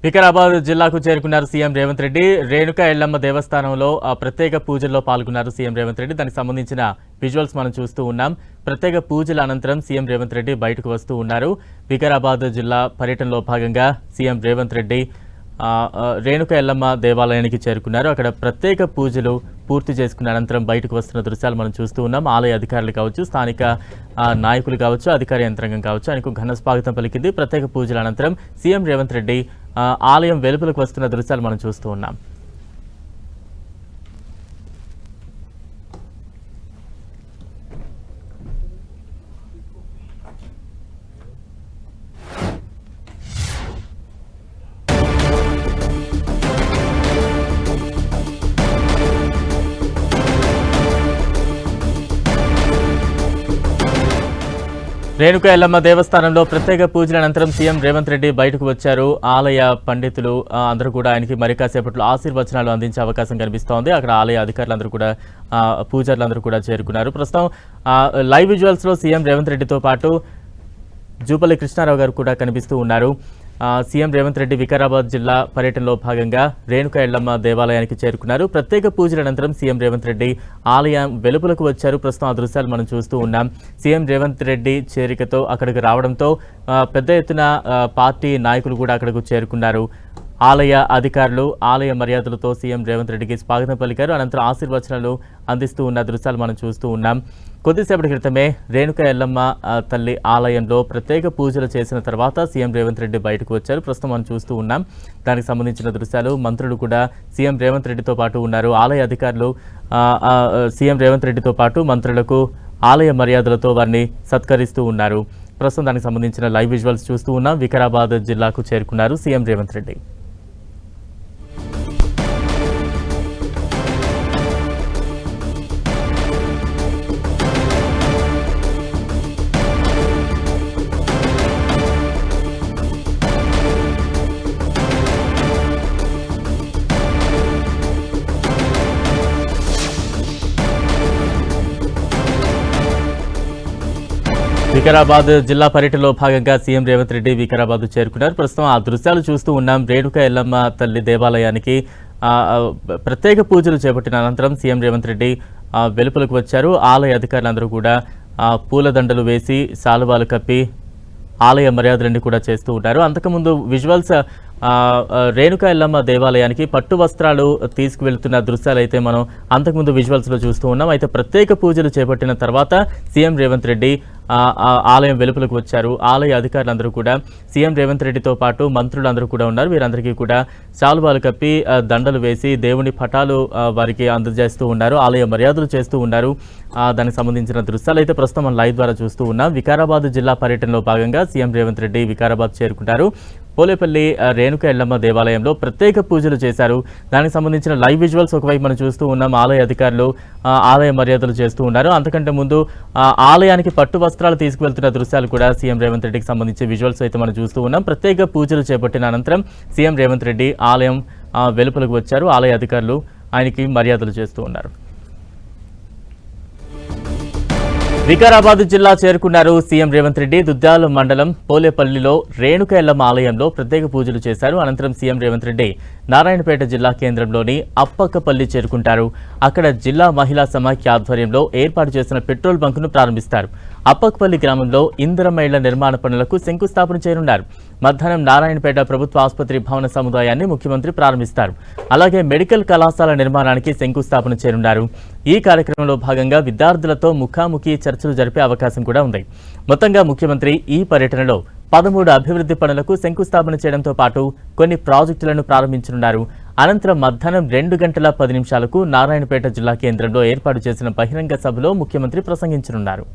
వికారాబాద్ జిల్లాకు చేరుకున్నారు సీఎం రేవంత్ రెడ్డి. రేణుకా ఎల్లమ్మ దేవస్థానంలో ప్రత్యేక పూజల్లో పాల్గొన్నారు సీఎం రేవంత్ రెడ్డి. దానికి సంబంధించిన విజువల్స్ మనం చూస్తూ ఉన్నాం. ప్రత్యేక పూజల అనంతరం సీఎం రేవంత్ రెడ్డి బయటకు వస్తూ ఉన్నారు. వికారాబాద్ జిల్లా పర్యటనలో భాగంగా సీఎం రేవంత్ రెడ్డి రేణుకా ఎల్లమ్మ దేవాలయానికి చేరుకున్నారు. అక్కడ ప్రత్యేక పూజలు పూర్తి చేసుకున్న అనంతరం బయటకు వస్తున్న దృశ్యాలు మనం చూస్తూ ఉన్నాం. ఆలయ అధికారులు కావచ్చు, స్థానిక నాయకులు కావచ్చు, అధికార యంత్రాంగం కావచ్చు ఆయనకు ఘన స్వాగతం పలికింది. ప్రత్యేక పూజల అనంతరం సీఎం రేవంత్ రెడ్డి ఆలయం వెలుపలకు వస్తున్న దృశ్యాలు మనం చూస్తూ ఉన్నాం. రేణుకా ఎల్లమ్మ దేవస్థానంలో ప్రత్యేక పూజల అనంతరం సీఎం రేవంత్ రెడ్డి బయటకు వచ్చారు. ఆలయ పండితులు అందరూ కూడా ఆయనకి మరి కాసేపట్లో ఆశీర్వచనాలు అందించే అవకాశం కనిపిస్తోంది. అక్కడ ఆలయ అధికారులందరూ కూడా పూజారులందరూ కూడా చేరుకున్నారు. ప్రస్తుతం లైవ్ విజువల్స్లో సీఎం రేవంత్ రెడ్డితో పాటు జూపల్లి కృష్ణారావు గారు కూడా కనిపిస్తూ ఉన్నారు. సీఎం రేవంత్ రెడ్డి వికారాబాద్ జిల్లా పర్యటనలో భాగంగా రేణుకా ఎల్లమ్మ దేవాలయానికి చేరుకున్నారు. ప్రత్యేక పూజల అనంతరం సీఎం రేవంత్ రెడ్డి ఆలయం వెలుపలకు వచ్చారు. ప్రస్తుతం ఆ దృశ్యాలు మనం చూస్తూ ఉన్నాం. సీఎం రేవంత్ రెడ్డి చేరికతో అక్కడికి రావడంతో పెద్ద ఎత్తున పార్టీ నాయకులు కూడా అక్కడకు చేరుకున్నారు. ఆలయ అధికారులు ఆలయ మర్యాదలతో సీఎం రేవంత్ రెడ్డికి స్వాగతం పలికారు. అనంతరం ఆశీర్వచనాలు అందిస్తూ ఉన్న దృశ్యాలు మనం చూస్తూ ఉన్నాం. కొద్దిసేపటి క్రితమే రేణుకా ఎల్లమ్మ తల్లి ఆలయంలో ప్రత్యేక పూజలు చేసిన తర్వాత సీఎం రేవంత్ రెడ్డి బయటకు వచ్చారు. ప్రస్తుతం మనం చూస్తూ ఉన్నాం. దానికి సంబంధించిన దృశ్యాలు మంత్రులు కూడా సీఎం రేవంత్ రెడ్డితో పాటు ఉన్నారు. ఆలయ అధికారులు సీఎం రేవంత్ రెడ్డితో పాటు మంత్రులకు ఆలయ మర్యాదలతో వారిని సత్కరిస్తూ ఉన్నారు. ప్రస్తుతం దానికి సంబంధించిన లైవ్ విజువల్స్ చూస్తూ ఉన్నాం. వికారాబాద్ జిల్లాకు చేరుకున్నారు సీఎం రేవంత్ రెడ్డి. వికారాబాద్ జిల్లా పర్యటనలో భాగంగా సీఎం రేవంత్ రెడ్డి వికారాబాద్ చేరుకున్నారు. ప్రస్తుతం ఆ దృశ్యాలు చూస్తూ ఉన్నాం. రేణుకా ఎల్లమ్మ తల్లి దేవాలయానికి ప్రత్యేక పూజలు చేపట్టిన అనంతరం సీఎం రేవంత్ రెడ్డి వెలుపలకు వచ్చారు. ఆలయ అధికారులందరూ కూడా పూలదండలు వేసి శాలువాలు కప్పి ఆలయ మర్యాదలన్నీ కూడా చేస్తూ ఉంటారు. అంతకుముందు విజువల్స్ రేణుకా ఎల్లమ్మ దేవాలయానికి పట్టు వస్త్రాలు తీసుకువెళ్తున్న దృశ్యాలు అయితే మనం అంతకుముందు విజువల్స్లో చూస్తూ ఉన్నాం. అయితే ప్రత్యేక పూజలు చేపట్టిన తర్వాత సీఎం రేవంత్ రెడ్డి ఆలయం వెలుపలకు వచ్చారు. ఆలయ అధికారులందరూ కూడా సీఎం రేవంత్ రెడ్డితో పాటు మంత్రులందరూ కూడా ఉన్నారు. వీరందరికీ కూడా శాలువాలు కప్పి దండలు వేసి దేవుని పటాలు వారికి అందజేస్తూ ఉన్నారు. ఆలయ మర్యాదలు చేస్తూ ఉన్నారు. దానికి సంబంధించిన దృశ్యాలు అయితే ప్రస్తుతం మనం లైవ్ ద్వారా చూస్తూ ఉన్నాం. వికారాబాద్ జిల్లా పర్యటనలో భాగంగా సీఎం రేవంత్ రెడ్డి వికారాబాద్ చేరుకుంటారు. పోలేపల్లి రేణుకా ఎల్లమ్మ దేవాలయంలో ప్రత్యేక పూజలు చేశారు. దానికి సంబంధించిన లైవ్ విజువల్స్ ఒకవైపు మనం చూస్తూ ఉన్నాం. ఆలయ అధికారులు ఆలయ మర్యాదలు చేస్తూ ఉన్నారు. అంతకంటే ముందు ఆలయానికి పట్టు వస్త్రాలు తీసుకువెళ్తున్న దృశ్యాలు కూడా సీఎం రేవంత్ రెడ్డికి సంబంధించి విజువల్స్ అయితే మనం చూస్తూ ఉన్నాం. ప్రత్యేక పూజలు చేపట్టిన అనంతరం సీఎం రేవంత్ రెడ్డి ఆలయం వెలుపలకు వచ్చారు. ఆలయ అధికారులు ఆయనకి మర్యాదలు చేస్తూ ఉన్నారు. వికారాబాద్ జిల్లా చేరుకున్నారు సీఎం రేవంత్ రెడ్డి. దుద్దాల మండలం పోలేపల్లిలో రేణుకా ఎల్లమ్మ ఆలయంలో ప్రత్యేక పూజలు చేశారు. అనంతరం సీఎం రేవంత్ రెడ్డి నారాయణపేట జిల్లా కేంద్రంలోని అప్పక్కపల్లి చేరుకుంటారు. అక్కడ జిల్లా మహిళా సమాఖ్య ఆధ్వర్యంలో ఏర్పాటు చేసిన పెట్రోల్ బంకును ప్రారంభిస్తారు. అప్పక్కపల్లి గ్రామంలో ఇందిరమ్మ ఇళ్ల నిర్మాణ పనులకు శంకుస్థాపన చేయనున్నారు. మధ్యాహ్నం నారాయణపేట ప్రభుత్వ ఆసుపత్రి భవన సముదాయాన్ని ముఖ్యమంత్రి ప్రారంభిస్తారు. అలాగే మెడికల్ కళాశాల నిర్మాణానికి శంకుస్థాపన చేయనున్నారు. ఈ కార్యక్రమంలో భాగంగా విద్యార్థులతో ముఖాముఖి చర్చలు జరిపే అవకాశం కూడా ఉంది. మొత్తంగా ముఖ్యమంత్రి ఈ పర్యటనలో 13 అభివృద్ధి పనులకు శంకుస్థాపన చేయడంతో పాటు కొన్ని ప్రాజెక్టులను ప్రారంభించనున్నారు. అనంతరం మధ్యాహ్నం 2:10 నారాయణపేట జిల్లా కేంద్రంలో ఏర్పాటు చేసిన బహిరంగ సభలో ముఖ్యమంత్రి ప్రసంగించనున్నారు.